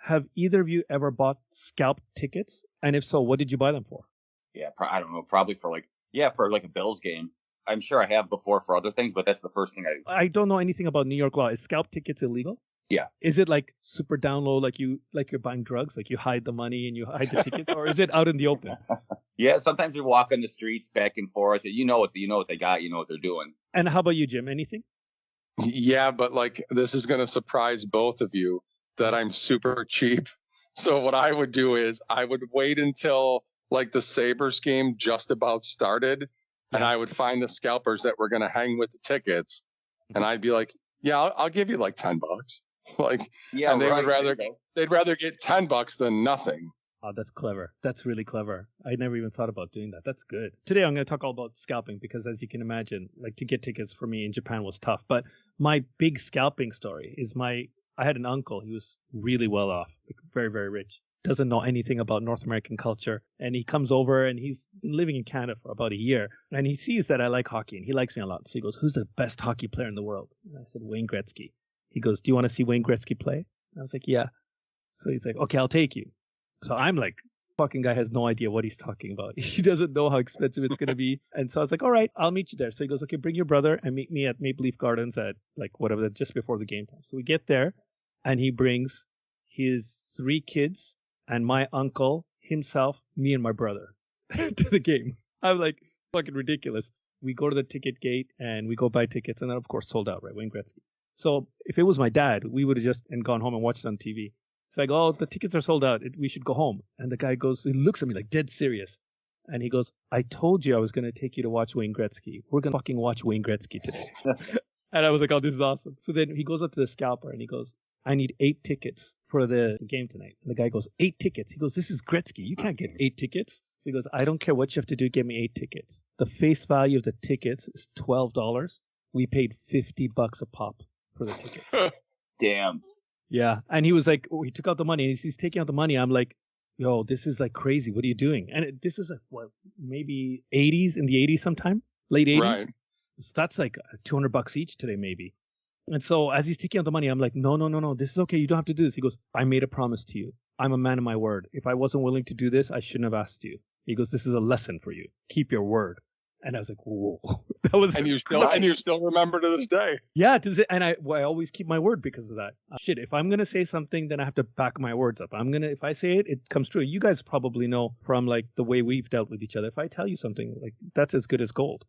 have either of you ever bought scalped tickets? And if so, what did you buy them for? Yeah, I don't know. Probably for a Bills game. I'm sure I have before for other things, but that's the first thing I don't know anything about New York law. Is scalp tickets illegal? Yeah. Is it like super down low, like you're buying drugs, like you hide the money and you hide the tickets, or is it out in the open? Yeah, sometimes you walk on the streets back and forth. You know what they got. You know what they're doing. And how about you, Jim? Anything? Yeah, but this is going to surprise both of you that I'm super cheap. So what I would do is I would wait until the Sabres game just about started, and I would find the scalpers that were going to hang with the tickets, and I'd be like, yeah, I'll give you $10. Yeah, and they'd rather get $10 than nothing. Oh, that's clever. That's really clever. I never even thought about doing that. That's good. Today I'm going to talk all about scalping because, as you can imagine, to get tickets for me in Japan was tough. But my big scalping story is I had an uncle. He was really well off, very, very rich. Doesn't know anything about North American culture. And he comes over and he's been living in Canada for about a year. And he sees that I like hockey and he likes me a lot. So he goes, "Who's the best hockey player in the world?" And I said, "Wayne Gretzky." He goes, "Do you want to see Wayne Gretzky play?" And I was like, "Yeah." So he's like, "Okay, I'll take you." So I'm like, fucking guy has no idea what he's talking about. He doesn't know how expensive it's going to be. And so I was like, "All right, I'll meet you there." So he goes, "Okay, bring your brother and meet me at Maple Leaf Gardens at whatever, just before the game time." So we get there and he brings his 3 kids and my uncle, himself, me and my brother to the game. I'm like, fucking ridiculous. We go to the ticket gate and we go buy tickets and then of course sold out, right? Wayne Gretzky. So if it was my dad, we would have just gone home and watched it on TV. It's like, "Oh, the tickets are sold out. We should go home." And the guy goes, he looks at me like dead serious. And he goes, "I told you I was going to take you to watch Wayne Gretzky. We're going to fucking watch Wayne Gretzky today." And I was like, "Oh, this is awesome." So then he goes up to the scalper and he goes, "I need 8 tickets for the game tonight." And the guy goes, 8 tickets? He goes, "This is Gretzky. You can't get 8 tickets. So he goes, "I don't care what you have to do. Get me 8 tickets. The face value of the tickets is $12. We paid $50 a pop for the tickets." Damn. Yeah. And he was like, he took out the money. He's taking out the money. I'm like, "Yo, this is crazy. What are you doing?" And this is maybe 80s, in the 80s sometime, late 80s. Right. So that's $200 each today, maybe. And so as he's taking out the money, I'm like, no, this is okay. You don't have to do this. He goes, "I made a promise to you. I'm a man of my word. If I wasn't willing to do this, I shouldn't have asked you." He goes, "This is a lesson for you. Keep your word." And I was like, whoa. That was and you still remember to this day. Yeah, and I always keep my word because of that. Shit, if I'm gonna say something, then I have to back my words up. If I say it, it comes true. You guys probably know from the way we've dealt with each other. If I tell you something, that's as good as gold.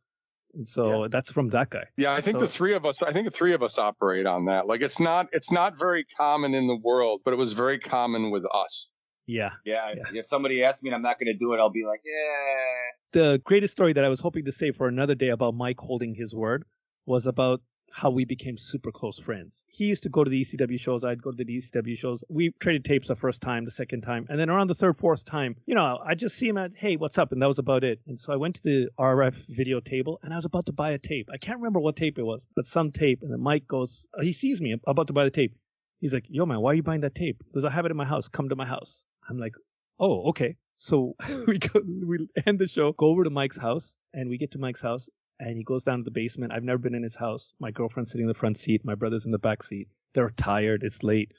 And so that's from that guy. Yeah, I think the three of us operate on that. It's not very common in the world, but it was very common with us. Yeah. If somebody asks me and I'm not going to do it, I'll be like, yeah. The greatest story that I was hoping to say for another day about Mike holding his word was about how we became super close friends. He used to go to the ECW shows. I'd go to the ECW shows. We traded tapes the first time, the second time. And then around the third, fourth time, I just see him at, "Hey, what's up?" And that was about it. And so I went to the RF video table and I was about to buy a tape. I can't remember what tape it was, but some tape. And then Mike goes, he sees me about to buy the tape. He's like, "Yo, man, why are you buying that tape?" He goes, "I have it in my house. Come to my house." I'm like, "Oh, okay." So we end the show, go over to Mike's house, and we get to Mike's house, and he goes down to the basement. I've never been in his house. My girlfriend's sitting in the front seat. My brother's in the back seat. They're tired. It's late.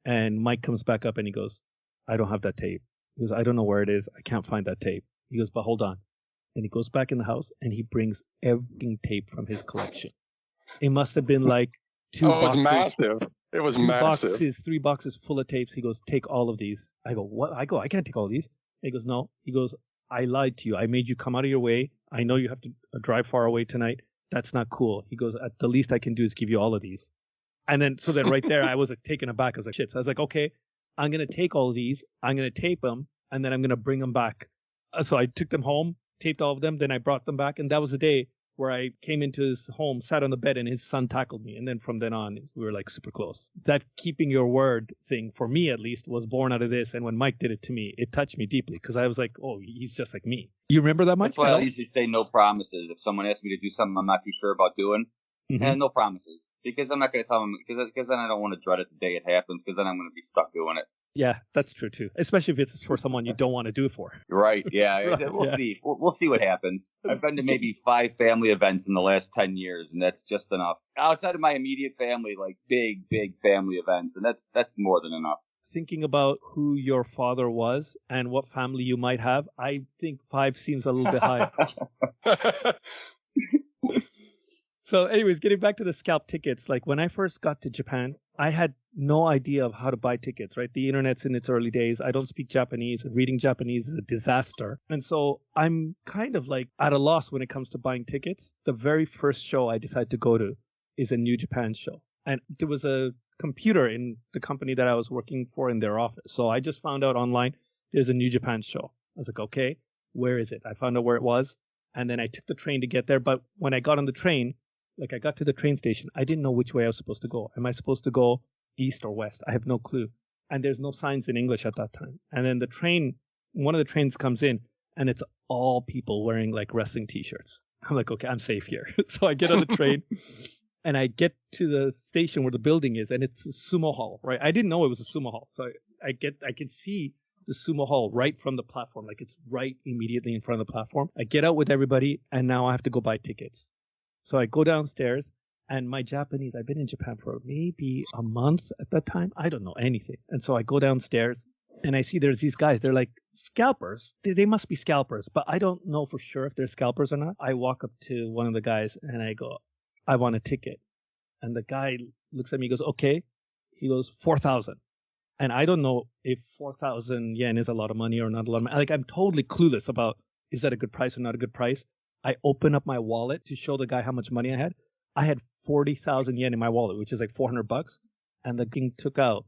And Mike comes back up and he goes, "I don't have that tape." He goes, "I don't know where it is. I can't find that tape." He goes, "But hold on." And he goes back in the house and he brings every tape from his collection. It must have been 2 boxes. It was massive. It was massive. 3 boxes full of tapes. He goes, "Take all of these." I go, "What?" I go, "I can't take all of these." He goes, "No." He goes, "I lied to you. I made you come out of your way. I know you have to drive far away tonight. That's not cool." He goes, "At the least I can do is give you all of these." And then right there, I was taken aback. I was like, shit. So I was like, okay, I'm going to take all of these. I'm going to tape them, and then I'm going to bring them back. So I took them home, taped all of them. Then I brought them back. And that was the day where I came into his home, sat on the bed, and his son tackled me. And then from then on, we were super close. That keeping your word thing, for me at least, was born out of this. And when Mike did it to me, it touched me deeply because I was like, oh, he's just like me. You remember that, Mike? That's why I usually say no promises. If someone asks me to do something I'm not too sure about doing, and no promises. Because I'm not going to tell them, because then I don't want to dread it the day it happens, because then I'm going to be stuck doing it. Yeah, that's true too. Especially if it's for someone you don't want to do it for. Right. Yeah. We'll see. We'll see what happens. I've been to maybe 5 family events in the last 10 years, and that's just enough. Outside of my immediate family, big family events, and that's more than enough. thinking about who your father was and what family you might have, I think 5 seems a little bit high. So anyways, getting back to the scalp tickets, like when I first got to Japan, I had no idea of how to buy tickets, right? The internet's in its early days. I don't speak Japanese. Reading Japanese is a disaster. And so I'm kind of like at a loss when it comes to buying tickets. The very first show I decided to go to is a New Japan show. And there was a computer in the company that I was working for in their office. So I just found out online there's a New Japan show. I was like, okay, where is it? I found out where it was. And then I took the train to get there. But when I got on the train, like I got to the train station, I didn't know which way I was supposed to go. Am I supposed to go east or west? I have no clue. And there's no signs in English at that time. And then the train, one of the trains comes in and it's all people wearing like wrestling t-shirts. I'm like, okay, I'm safe here. So I get on the train and I get to the station where the building is and it's a sumo hall, right? I didn't know it was a sumo hall. So I can see the sumo hall right from the platform. Like it's right immediately in front of the platform. I get out with everybody and now I have to go buy tickets. So I go downstairs, and my Japanese, I've been in Japan for maybe a month at that time. I don't know anything. And so I go downstairs, and I see there's these guys. They're like scalpers. They must be scalpers, but I don't know for sure if they're scalpers or not. I walk up to one of the guys, and I go, I want a ticket. And the guy looks at me and goes, okay. He goes, 4,000. And I don't know if 4,000 yen is a lot of money or not a lot of money. Like, I'm totally clueless about, is that a good price or not a good price? I open up my wallet to show the guy how much money I had. I had 40,000 yen in my wallet, which is like $400. And the king took out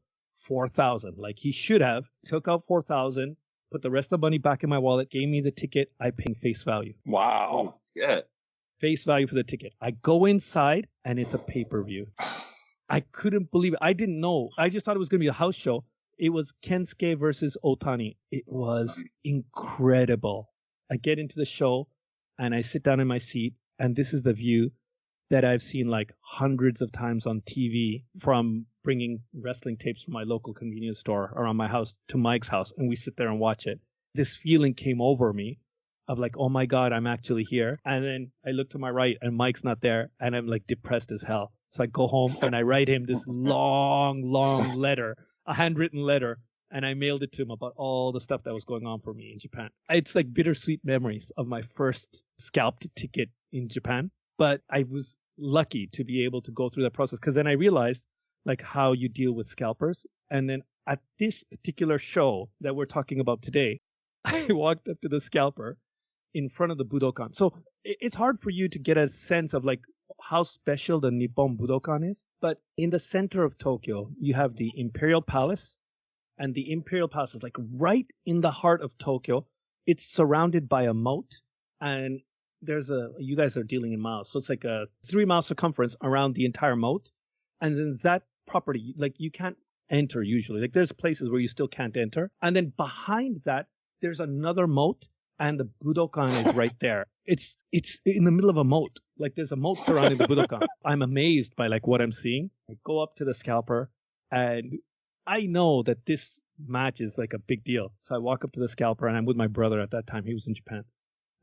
4,000. Like he should have took out 4,000, put the rest of the money back in my wallet, gave me the ticket. I paid face value. Wow. Yeah. Face value for the ticket. I go inside and it's a pay-per-view. I couldn't believe it. I didn't know. I just thought it was going to be a house show. It was Kensuke versus Otani. It was incredible. I get into the show. And I sit down in my seat, and this is the view that I've seen like hundreds of times on TV from bringing wrestling tapes from my local convenience store around my house to Mike's house, and we sit there and watch it. This feeling came over me of like, oh my God, I'm actually here. And then I look to my right, and Mike's not there, and I'm like depressed as hell. So I go home, and I write him this long letter, a handwritten letter. And I mailed it to him about all the stuff that was going on for me in Japan. It's like bittersweet memories of my first scalped ticket in Japan. But I was lucky to be able to go through that process because then I realized like how you deal with scalpers. And then at this particular show that we're talking about today, I walked up to the scalper in front of the Budokan. So it's hard for you to get a sense of like how special the Nippon Budokan is. But in the center of Tokyo, you have the Imperial Palace. And the Imperial Palace is like right in the heart of Tokyo. It's surrounded by a moat. And you guys are dealing in miles. So it's like a 3-mile circumference around the entire moat. And then that property, like you can't enter usually. Like there's places where you still can't enter. And then behind that, there's another moat. And the Budokan is right there. It's in the middle of a moat. Like there's a moat surrounding the Budokan. I'm amazed by like what I'm seeing. I go up to the scalper and I know that this match is like a big deal. So I walk up to the scalper and I'm with my brother at that time. He was in Japan.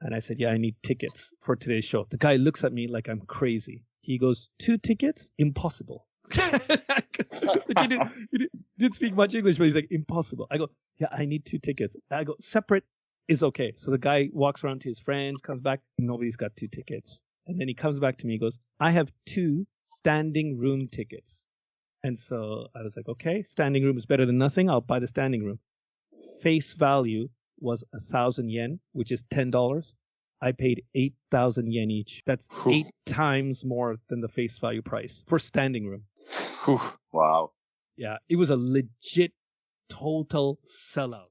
And I said, yeah, I need tickets for today's show. The guy looks at me like I'm crazy. He goes, 2 tickets? Impossible. he didn't speak much English, but he's like, impossible. I go, yeah, I need 2 tickets. I go, separate is okay. So the guy walks around to his friends, comes back. Nobody's got 2 tickets. And then he comes back to me and goes, I have 2 standing room tickets. And so I was like, okay, standing room is better than nothing. I'll buy the standing room. Face value was 1,000 yen, which is $10. I paid 8,000 yen each. That's 8 times more than the face value price for standing room. Wow. Yeah, it was a legit total sellout.